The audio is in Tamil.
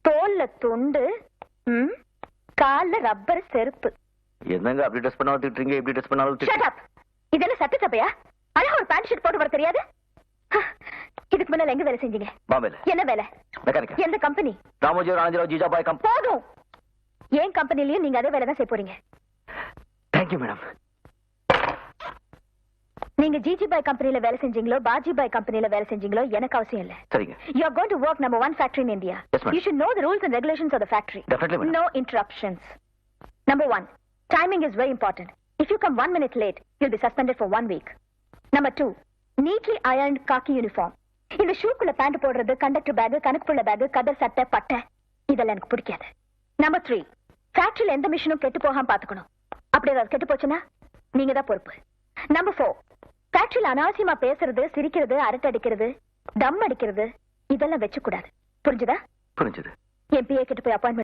தோல்ல துண்டு, கால்ல ரப்பர் செருப்பு. என்னங்க அப்படி ட்ரெஸ் பண்ணாலும் திட்டுறீங்க, இப்படி ட்ரெஸ் பண்ணாலும் Shut up. இதெல்லாம் சட்டு சப்பையா? அழகா ஒரு பேண்ட் ஷர்ட் போட்டு வர தெரியாது? இதுக்கு முன்னால எங்க வேலை செஞ்சீங்க? பாம்பேல. என்ன வேலை? மெக்கானிக். எந்த கம்பெனி? ராமோஜி ராஜராவ் ஜிஜாபாய் கம்பெனி. போதும். ஏன் கம்பெனிலயும் நீங்க அதே வேலை தான் செய்ய போறீங்க. Thank you madam. நீங்க ஜிஜிபாய் கம்பெனில வேலை செஞ்சீங்களோ பாஜிபாய் கம்பெனில வேலை செஞ்சீங்களோ எனக்கு அவசியம் இல்ல. சரிங்க. You are going to work number 1 factory in India. Yes, madam. You should know the rules and regulations of the factory. Definitely, madam. No interruptions. Number 1, timing is very important. If you come 1 minute late, you'll be suspended for 1 week. Number 2, neatly ironed khaki uniform. இந்த ஷூக்குள்ள பேண்ட் போடுறது, கண்டக்டர் பேக், கணக்குப்புள்ள பேக், கதர் சட்டை, பட்டை இதெல்லாம் எனக்கு பிடிக்காது. Number 3, ஃபேக்டரியில எந்த மிஷினும் கெட்டு போகாம பாத்துக்கணும். அப்படி ஏதாவது கெட்டு போச்சுன்னா நீங்க தான் பொறுப்பு. Number 4, ஃபேக்டரியில அனாவசியமா பேசுறது, சிரிக்கிறது, அரட்டை அடிக்கிறது, தம் அடிக்கிறது இதெல்லாம் வச்சு கூடாது. புரிஞ்சுதா? புரிஞ்சது. என் பிஏ கிட்ட போய் அப்பாயின்மெண்ட்